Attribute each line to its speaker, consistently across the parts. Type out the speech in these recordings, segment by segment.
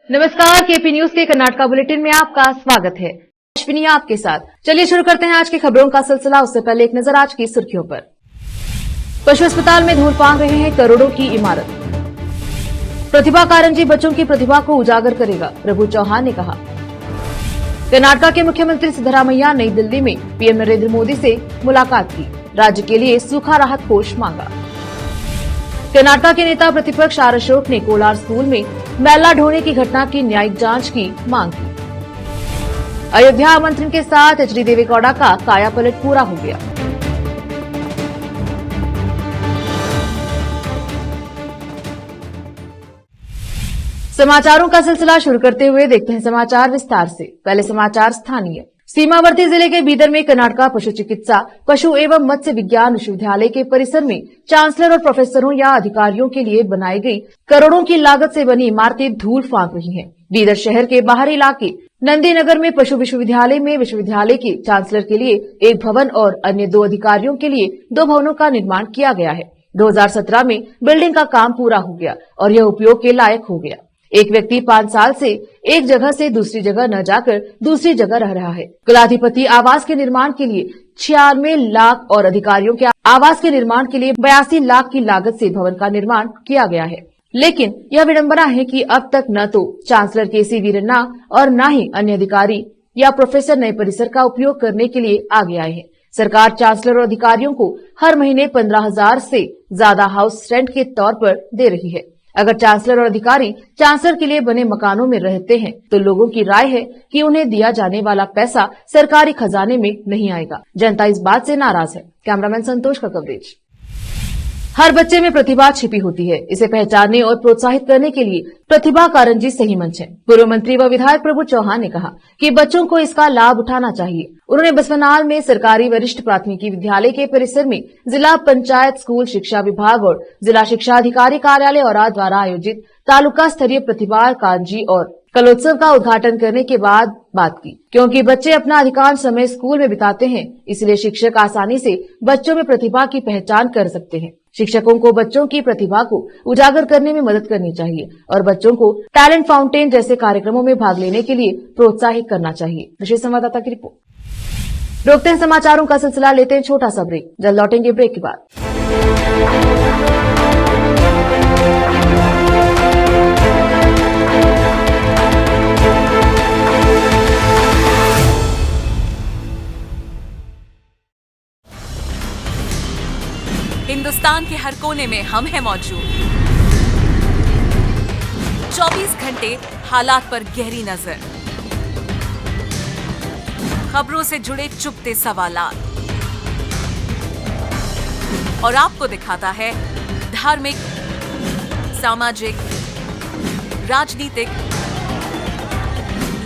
Speaker 1: नमस्कार, KP news के Karnataka bulletin में आपका स्वागत है। अश्विनी आपके साथ। चलिए शुरू करते हैं आज की खबरों का सिलसिला। उससे पहले एक नजर आज की सुर्खियों पर। पशु अस्पताल में धूल फांक रहे हैं करोड़ों की इमारत। प्रतिभा कारंजी बच्चों की प्रतिभा को उजागर करेगा, प्रभु चौहान ने कहा। कर्नाटका के मुख्यमंत्री सिद्धरामैया नई दिल्ली में पीएम नरेंद्र मोदी से मुलाकात की, राज्य के लिए सूखा राहत कोष मांगा। कर्नाटका के नेता प्रतिपक्ष आर अशोक ने कोलार स्कूल में मैला ढोने की घटना की न्यायिक जांच की मांग की। अयोध्या आमंत्रण के साथ एचडी देवेगौड़ा का कायापलट पूरा हो गया। समाचारों का सिलसिला शुरू करते हुए देखते हैं समाचार विस्तार से। पहले समाचार स्थानीय। सीमावर्ती जिले के बीदर में कर्नाटका पशु चिकित्सा, पशु एवं मत्स्य विज्ञान विश्वविद्यालय के परिसर में चांसलर और प्रोफेसरों या अधिकारियों के लिए बनाई गई करोड़ों की लागत से बनी इमारतें धूल फांक रही हैं। बीदर शहर के बाहरी इलाके नंदी नगर में पशु विश्वविद्यालय में विश्वविद्यालय के चांसलर के लिए एक भवन और अन्य 2 अधिकारियों के लिए 2 भवनों का निर्माण किया गया है। 2017 में बिल्डिंग का काम पूरा हो गया और यह उपयोग के लायक हो गया। एक व्यक्ति 5 साल से एक जगह से दूसरी जगह न जाकर दूसरी जगह रह रहा है। कुलाधिपति आवास के निर्माण के लिए 96 लाख और अधिकारियों के आवास के निर्माण के लिए 82 लाख की लागत से भवन का निर्माण किया गया है। लेकिन यह विडंबना है कि अब तक न तो चांसलर केसी वीरन्ना और न ही अन्य अधिकारी या प्रोफेसर नए परिसर का उपयोग करने के लिए आगे आए हैं। सरकार चांसलर और अधिकारियों को हर महीने 15,000 से ज्यादा हाउस रेंट के तौर पर दे रही है। अगर चांसलर और अधिकारी चांसलर के लिए बने मकानों में रहते हैं तो लोगों की राय है कि उन्हें दिया जाने वाला पैसा सरकारी खजाने में नहीं आएगा। जनता इस बात से नाराज है। कैमरामैन संतोष का कवरेज। हर बच्चे में प्रतिभा छिपी होती है, इसे पहचानने और प्रोत्साहित करने के लिए प्रतिभा कारंजी सही मंच है। पूर्व मंत्री व विधायक प्रभु चौहान ने कहा कि बच्चों को इसका लाभ उठाना चाहिए। उन्होंने बसवनाल में सरकारी वरिष्ठ प्राथमिकी विद्यालय के परिसर में जिला पंचायत स्कूल शिक्षा विभाग और जिला शिक्षा अधिकारी कार्यालय और द्वारा आयोजित तालुका स्तरीय प्रतिभा कारंजी और कलोत्सव का उद्घाटन करने के बाद बात की। क्योंकि बच्चे अपना अधिकांश समय स्कूल में बिताते हैं, इसलिए शिक्षक आसानी से बच्चों में प्रतिभा की पहचान कर सकते हैं। शिक्षकों को बच्चों की प्रतिभा को उजागर करने में मदद करनी चाहिए और बच्चों को टैलेंट फाउंटेन जैसे कार्यक्रमों में भाग लेने के लिए प्रोत्साहित करना चाहिए। विशेष संवाददाता की रिपोर्ट। रोकते हैं समाचारों का सिलसिला, लेते हैं छोटा सा ब्रेक। जल्द लौटेंगे ब्रेक के बाद।
Speaker 2: हिंदुस्तान के हर कोने में हम हैं मौजूद। 24 घंटे हालात पर गहरी नजर, खबरों से जुड़े चुपते सवालात और आपको दिखाता है धार्मिक, सामाजिक, राजनीतिक,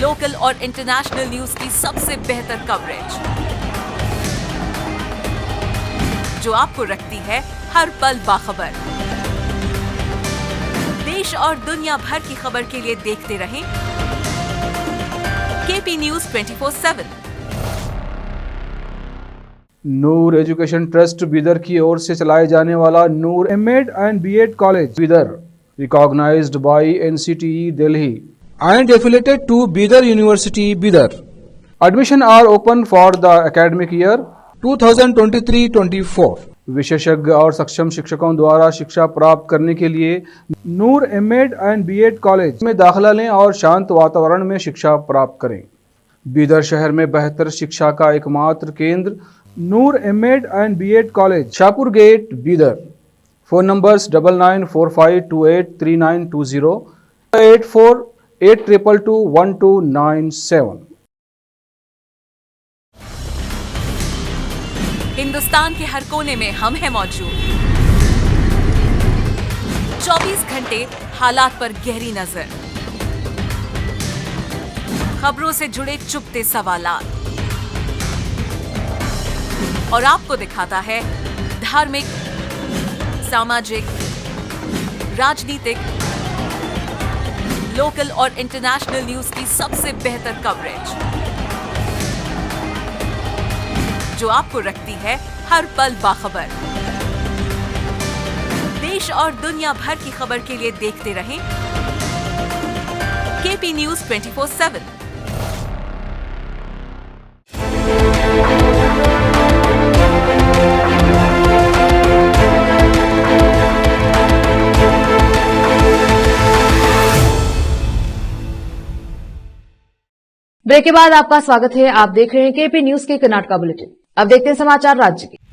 Speaker 2: लोकल और इंटरनेशनल न्यूज की सबसे बेहतर कवरेज जो आपको रखती है हर पल बाखबर। देश और दुनिया भर की खबर के लिए देखते रहें KP news 24/7।
Speaker 3: Noor education trust Bidar की ओर से चलाए जाने वाला Noor MEd and BEd college Bidar, recognised by NCTE Delhi
Speaker 4: and affiliated to Bidar University, Bidar.
Speaker 3: Admission are open for the academic year
Speaker 4: 2023-24.
Speaker 3: विशेषज्ञ और सक्षम शिक्षकों द्वारा शिक्षा प्राप्त करने के लिए नूर एमएड एंड बीएड कॉलेज में दाखिला लें और शांत वातावरण में शिक्षा प्राप्त करें। बीदर शहर में बेहतर शिक्षा का एकमात्र केंद्र Noor MEd and BEd college, Shahpur gate, Bidar. Phone numbers 9945283920, 8482221297।
Speaker 2: Hindustan के हर कोने में हम हैं मौजूद। 24 घंटे हालात पर गहरी नजर, खबरों से जुड़े चुपते सवालात और आपको दिखाता है धार्मिक, सामाजिक, राजनीतिक, लोकल और इंटरनेशनल न्यूज की सबसे बेहतर कवरेज जो आपको रखती है हर पल बाखबर। देश और दुनिया भर की खबर के लिए देखते रहें KP News 24/7।
Speaker 1: ब्रेक के बाद आपका स्वागत है। आप देख रहे हैं केपी न्यूज के कर्नाटका बुलेटिन। अब देखते हैं समाचार राज्य के।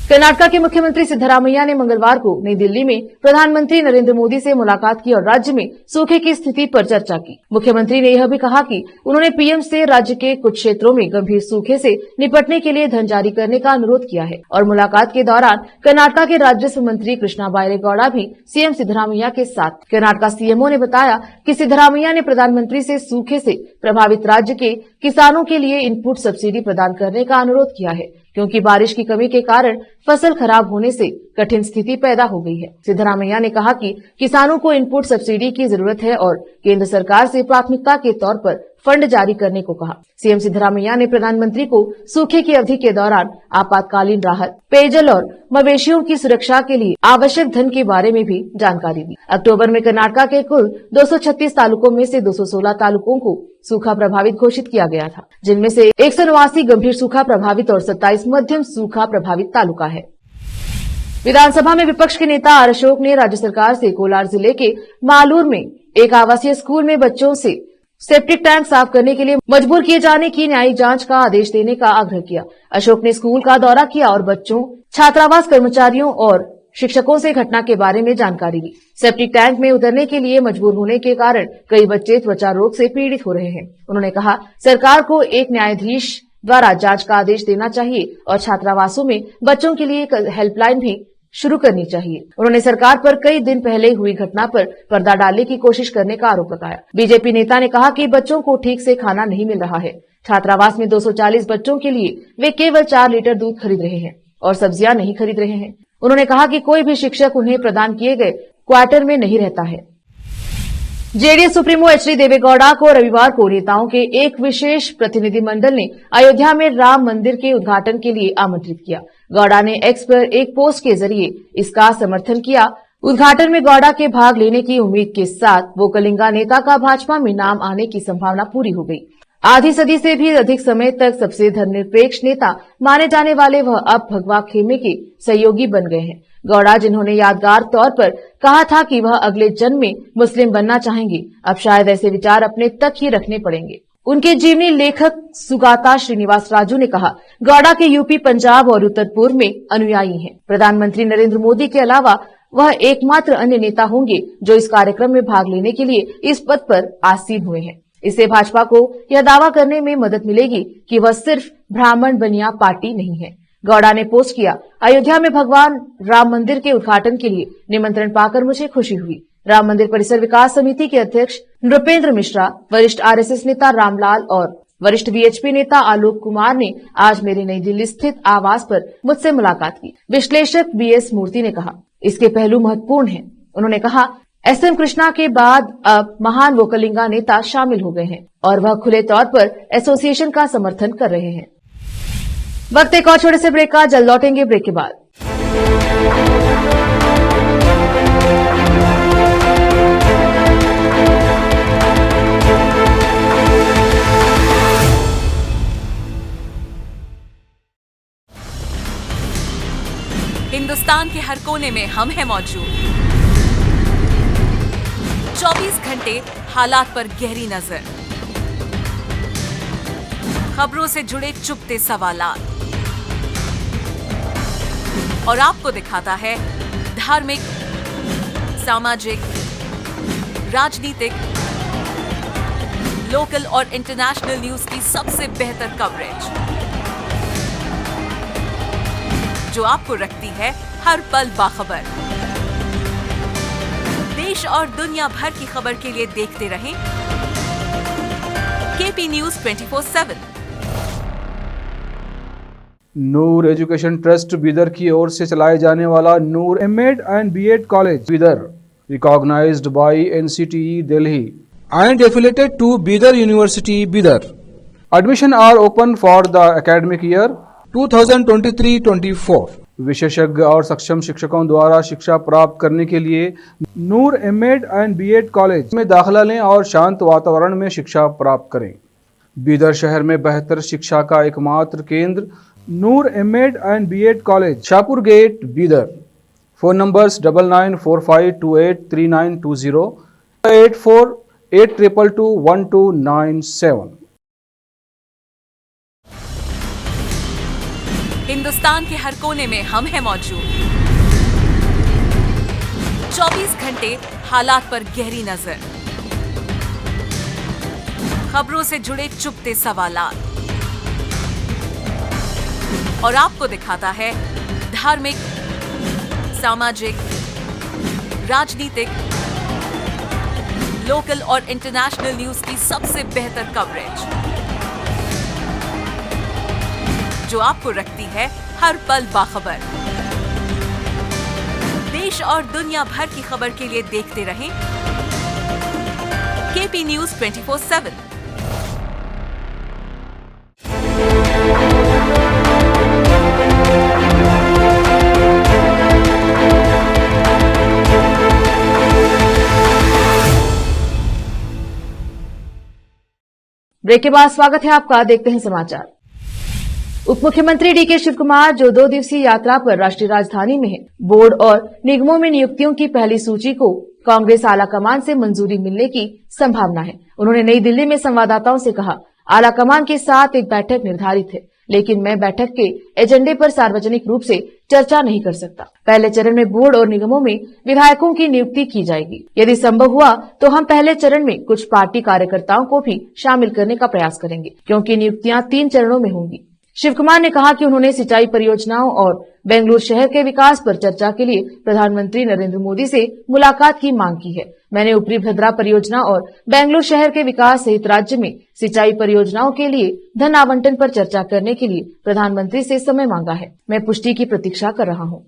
Speaker 1: कर्नाटका के मुख्यमंत्री सिद्धरामैया ने मंगलवार को नई दिल्ली में प्रधानमंत्री नरेंद्र मोदी से मुलाकात की और राज्य में सूखे की स्थिति पर चर्चा की। मुख्यमंत्री ने यह भी कहा कि उन्होंने पीएम से राज्य के कुछ क्षेत्रों में गंभीर सूखे से निपटने के लिए धन जारी करने का अनुरोध किया है। और मुलाकात के दौरान कर्नाटका के राजस्व मंत्री कृष्णा बाइरेगौड़ा भी सीएम सिद्धरामैया के साथ। कर्नाटका सीएमओ ने बताया कि सिद्धरामैया ने प्रधानमंत्री से सूखे से प्रभावित राज्य के किसानों के लिए इनपुट सब्सिडी प्रदान करने का अनुरोध किया है, क्योंकि बारिश की कमी के कारण फसल खराब होने से कठिन स्थिति पैदा हो गई है। सिद्धरामैया ने कहा कि किसानों को इनपुट सब्सिडी की जरूरत है और केंद्र सरकार से प्राथमिकता के तौर पर फंड जारी करने को कहा। सीएम सिद्धरामैया ने प्रधानमंत्री को सूखे की अवधि के दौरान आपातकालीन राहत, पेयजल और मवेशियों की सुरक्षा के लिए आवश्यक धन के बारे में भी जानकारी दी। अक्टूबर में कर्नाटका के कुल 236 तालुकों में से 216 तालुकों को सूखा प्रभावित घोषित किया गया था, जिनमें से 189 गंभीर सूखा प्रभावित और 27 मध्यम सूखा प्रभावित तालुका है। विधानसभा में विपक्ष के नेता आर अशोक ने राज्य सरकार से कोलार जिले के मालूर में एक आवासीय स्कूल में बच्चों से सेप्टिक टैंक साफ करने के लिए मजबूर किए जाने की न्यायिक जांच का आदेश देने का आग्रह किया। अशोक ने स्कूल का दौरा किया और बच्चों, छात्रावास कर्मचारियों और शिक्षकों से घटना के बारे में जानकारी ली। सेप्टिक टैंक में उतरने के लिए मजबूर होने के कारण कई बच्चे त्वचा रोग से पीड़ित हो रहे हैं। उन्होंने कहा, सरकार को एक न्यायाधीश द्वारा जांच का आदेश देना चाहिए और छात्रावासों में बच्चों के लिए एक हेल्पलाइन भी शुरू करनी चाहिए। उन्होंने सरकार पर कई दिन पहले हुई घटना पर पर्दा डालने की कोशिश करने का आरोप लगाया। बीजेपी नेता ने कहा कि बच्चों को ठीक से खाना नहीं मिल रहा है। छात्रावास में 240 बच्चों के लिए वे केवल 4 लीटर दूध खरीद रहे हैं और सब्जियां नहीं खरीद रहे हैं। उन्होंने कहा कि कोई भी शिक्षक उन्हें प्रदान किए गए क्वार्टर में नहीं रहता है। जेडीएस सुप्रीमो एचडी देवेगौड़ा को रविवार को नेताओं के एक विशेष प्रतिनिधिमंडल ने अयोध्या में राम मंदिर के उद्घाटन के लिए आमंत्रित किया। गौड़ा ने एक्स पर एक पोस्ट के जरिए इसका समर्थन किया। उद्घाटन में गौड़ा के भाग लेने की उम्मीद के साथ वोकलिंगा नेता का भाजपा में नाम आने की संभावना पूरी हो गई। आधी सदी से भी अधिक समय तक सबसे धर्मनिरपेक्ष नेता माने जाने वाले वह अब भगवा खेमे के सहयोगी बन गए हैं। गौड़ा, जिन्होंने यादगार तौर पर कहा था कि वह अगले जन्म में मुस्लिम बनना चाहेंगे, अब शायद ऐसे विचार अपने तक ही रखने पड़ेंगे। उनके जीवनी लेखक सुगाता श्रीनिवास राजू ने कहा, गौड़ा के यूपी, पंजाब और उत्तर पूर्व में अनुयायी हैं। प्रधानमंत्री नरेंद्र मोदी के अलावा वह एकमात्र अन्य नेता होंगे जो इस कार्यक्रम में भाग लेने के लिए इस पद पर आसीन हुए हैं। इससे भाजपा को यह दावा करने में मदद मिलेगी कि वह सिर्फ ब्राह्मण बनिया पार्टी नहीं है। गौड़ा ने पोस्ट किया, अयोध्या में भगवान राम मंदिर के उद्घाटन के लिए निमंत्रण पाकर मुझे खुशी हुई। राम मंदिर परिसर विकास समिति के अध्यक्ष नृपेंद्र मिश्रा, वरिष्ठ आरएसएस नेता रामलाल और वरिष्ठ वीएचपी नेता आलोक कुमार ने आज मेरे नई दिल्ली स्थित आवास पर मुझसे मुलाकात की। विश्लेषक बीएस मूर्ति ने कहा, इसके पहलू महत्वपूर्ण हैं। उन्होंने कहा, एसएम कृष्णा के बाद अब महान वोकलिंगा नेता शामिल हो गए हैं और वह खुले तौर पर एसोसिएशन का समर्थन कर रहे हैं। वक्त एक और छोटे से ब्रेक का, जल्द लौटेंगे ब्रेक के बाद।
Speaker 2: हिंदुस्तान के हर कोने में हम हैं मौजूद। 24 घंटे हालात पर गहरी नजर, खबरों से जुड़े चुपते सवालात और आपको दिखाता है धार्मिक, सामाजिक, राजनीतिक, लोकल और इंटरनेशनल न्यूज की सबसे बेहतर कवरेज, जो आपको रखती है हर पल बाखबर। देश और दुनिया भर की खबर के लिए देखते रहें KP news 24/7।
Speaker 3: Noor education trust Bidar की ओर से चलाए जाने वाला Noor MEd and BEd college Bidar, recognised by NCTE Delhi
Speaker 4: and affiliated to Bidar University, Bidar.
Speaker 3: Admission are open for the academic year
Speaker 4: 2023-24.
Speaker 3: विशेषज्ञ और सक्षम शिक्षकों द्वारा शिक्षा प्राप्त करने के लिए नूर एमएड एंड बीएड कॉलेज में दाखिला लें और शांत वातावरण में शिक्षा प्राप्त करें। बीदर शहर में बेहतर शिक्षा का एकमात्र केंद्र Noor MEd and BEd college, Shahpur gate, Bidar. Phone numbers 9945283920, 8482221297।
Speaker 2: Hindustan के हर कोने में हम हैं मौजूद। 24 घंटे हालात पर गहरी नजर, खबरों से जुड़े चुपते सवालात, और आपको दिखाता है धार्मिक, सामाजिक, राजनीतिक, लोकल और इंटरनेशनल न्यूज की सबसे बेहतर कवरेज, जो आपको रखती है हर पल बाखबर। देश और दुनिया भर की खबर के लिए देखते रहें केपी न्यूज 24/7।
Speaker 1: ब्रेक के बाद स्वागत है आपका। देखते हैं समाचार। उप मुख्यमंत्री डीके शिव कुमार जो 2 दिवसीय यात्रा पर राष्ट्रीय राजधानी में है, बोर्ड और निगमों में नियुक्तियों की पहली सूची को कांग्रेस आलाकमान से मंजूरी मिलने की संभावना है। उन्होंने नई दिल्ली में संवाददाताओं से कहा, आलाकमान के साथ एक बैठक निर्धारित है, लेकिन मैं बैठक के एजेंडे पर सार्वजनिक रूप से चर्चा नहीं कर सकता। पहले चरण में बोर्ड और निगमों में विधायकों की नियुक्ति की जाएगी। यदि संभव हुआ तो हम पहले चरण में कुछ पार्टी कार्यकर्ताओं को भी शामिल करने का प्रयास करेंगे, क्योंकि नियुक्तियां 3 चरणों में होंगी। शिव कुमार ने कहा कि उन्होंने सिंचाई परियोजनाओं और बेंगलुरु शहर के विकास पर चर्चा के लिए प्रधानमंत्री नरेंद्र मोदी से मुलाकात की मांग की है। मैंने ऊपरी भद्रा परियोजना और बेंगलुरु शहर के विकास सहित राज्य में सिंचाई परियोजनाओं के लिए धन आवंटन पर चर्चा करने के लिए प्रधानमंत्री से समय मांगा है। मैं पुष्टि की प्रतीक्षा कर रहा हूँ।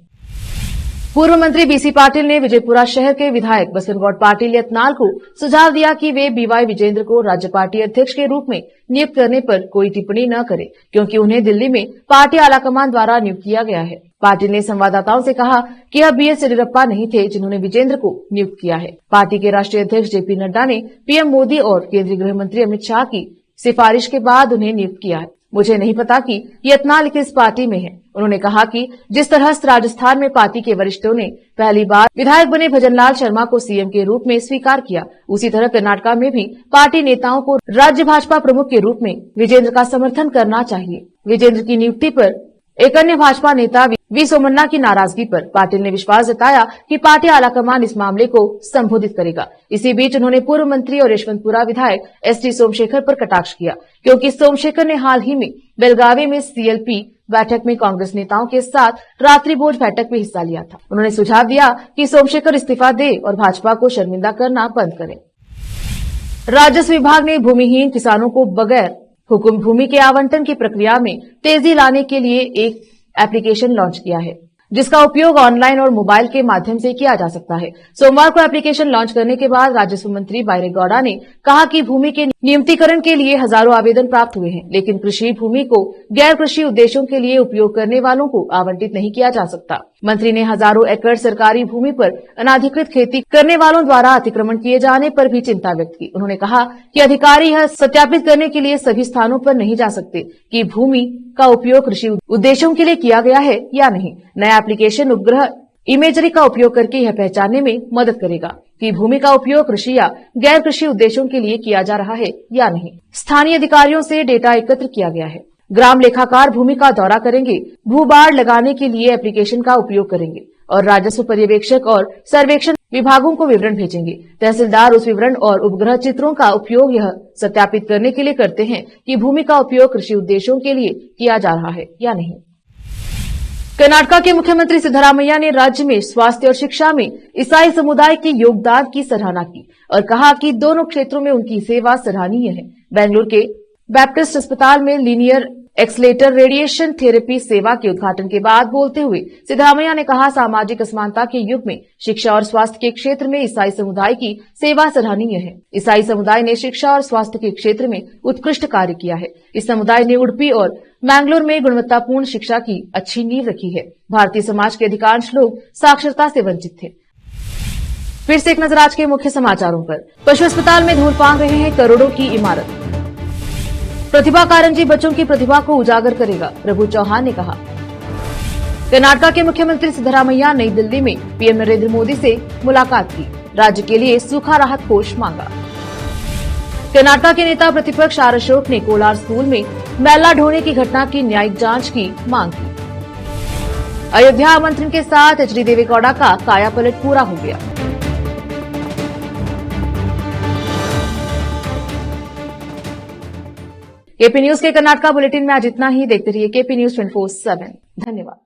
Speaker 1: पूर्व मंत्री बीसी पाटिल ने विजयपुरा शहर के विधायक बसनगौड़ पाटिल यत्नाल को सुझाव दिया कि वे बीवाई विजेंद्र को राज्य पार्टी अध्यक्ष के रूप में नियुक्त करने पर कोई टिप्पणी न करें, क्योंकि उन्हें दिल्ली में पार्टी आलाकमान द्वारा नियुक्त किया गया है। पाटिल ने संवाददाताओं से कहा कि यह बीएस येदियुरप्पा नहीं थे जिन्होंने विजेंद्र को नियुक्त किया है। पार्टी के राष्ट्रीय अध्यक्ष जेपी नड्डा ने पीएम मोदी और केंद्रीय गृह मंत्री अमित शाह की सिफारिश के बाद उन्हें नियुक्त किया है। मुझे नहीं पता कि यत्नाल किस पार्टी में है। उन्होंने कहा कि जिस तरह राजस्थान में पार्टी के वरिष्ठों ने पहली बार विधायक बने भजनलाल शर्मा को सीएम के रूप में स्वीकार किया, उसी तरह कर्नाटका में भी पार्टी नेताओं को राज्य भाजपा प्रमुख के रूप में विजेंद्र का समर्थन करना चाहिए। विजेंद्र की नियुक्ति पर एक अन्य भाजपा नेता वी सोमन्ना की नाराजगी पर पाटिल ने विश्वास जताया कि पार्टी आलाकमान इस मामले को संबोधित करेगा। इसी बीच उन्होंने पूर्व मंत्री और यशवंतपुरा विधायक एसटी सोमशेखर पर कटाक्ष किया, क्योंकि सोमशेखर ने हाल ही में बेलगावी में सीएलपी बैठक में कांग्रेस नेताओं के साथ रात्रि भोज बैठक में हिस्सा लिया था। उन्होंने सुझाव दिया कि सोमशेखर इस्तीफा दे और भाजपा को शर्मिंदा करना बंद करें। राजस्व विभाग ने भूमिहीन किसानों को बगैर हुकुम भूमि के आवंटन की प्रक्रिया में तेजी लाने के लिए एक एप्लीकेशन लॉन्च किया है, जिसका उपयोग ऑनलाइन और मोबाइल के माध्यम से किया जा सकता है। सोमवार को एप्लीकेशन लॉन्च करने के बाद राजस्व मंत्री बैरेगौड़ा ने कहा कि भूमि के नियमितीकरण के लिए हजारों आवेदन प्राप्त हुए हैं, लेकिन कृषि भूमि को गैर कृषि उद्देश्यों के लिए उपयोग करने वालों को आवंटित नहीं किया जा सकता। मंत्री ने हजारों एकड़ सरकारी भूमि पर अनाधिकृत खेती करने वालों द्वारा अतिक्रमण किए जाने पर भी चिंता व्यक्त की। उन्होंने कहा कि अधिकारी यह सत्यापित करने के लिए सभी स्थानों पर नहीं जा सकते कि भूमि का उपयोग कृषि उद्देश्यों के लिए किया गया है या नहीं। नया एप्लीकेशन उपग्रह इमेजरी का उपयोग करके यह पहचानने में मदद करेगा कि भूमि का उपयोग कृषि या गैर कृषि उद्देश्यों के लिए किया जा रहा है या नहीं। स्थानीय अधिकारियों से डेटा एकत्र किया गया है। ग्राम लेखाकार भूमि का दौरा करेंगे, भू बाड़ लगाने के लिए एप्लीकेशन का उपयोग करेंगे और राजस्व पर्यवेक्षक और सर्वेक्षण विभागों को विवरण भेजेंगे। तहसीलदार उस विवरण और उपग्रह चित्रों का उपयोग यह सत्यापित करने के लिए करते हैं कि भूमि का उपयोग कृषि उद्देश्यों के लिए किया जा रहा है या नहीं। कर्नाटका के मुख्यमंत्री सिद्धरामैया ने राज्य में स्वास्थ्य और शिक्षा में ईसाई समुदाय के योगदान की सराहना की और कहा कि दोनों क्षेत्रों में उनकी सेवा सराहनीय है। बेंगलुरु के बैप्टिस्ट अस्पताल में लीनियर एक्सलेटर रेडिएशन थेरेपी सेवा के उद्घाटन के बाद बोलते हुए सिद्धरामैया ने कहा, सामाजिक असमानता के युग में शिक्षा और स्वास्थ्य के क्षेत्र में ईसाई समुदाय की सेवा सराहनीय है। ईसाई समुदाय ने शिक्षा और स्वास्थ्य के क्षेत्र में उत्कृष्ट कार्य किया है। इस समुदाय ने उडुपी और मैंगलोर में गुणवत्तापूर्ण शिक्षा की अच्छी नींव रखी है। भारतीय समाज के अधिकांश लोग साक्षरता से वंचित थे। फिर से एक नजर आज के मुख्य समाचारों पर। पशु अस्पताल में धूल पांग रहे हैं करोड़ों की इमारत। प्रतिभा कारंजी बच्चों की प्रतिभा को उजागर करेगा, प्रभु चौहान ने कहा। कर्नाटक के मुख्यमंत्री सिद्धरामैया नई दिल्ली में पीएम नरेंद्र मोदी से मुलाकात की, राज्य के लिए सूखा राहत कोष मांगा। कर्नाटक के नेता प्रतिपक्ष आर अशोक ने कोलार स्कूल में मैला ढोने की घटना की न्यायिक जांच की मांग की। अयोध्या आमंत्रण के साथ एचडी देवेगौड़ा का कायापलट पूरा हो गया। केपी न्यूज के कर्नाटक बुलेटिन में आज इतना ही। देखते रहिए केपी न्यूज 24/7। धन्यवाद।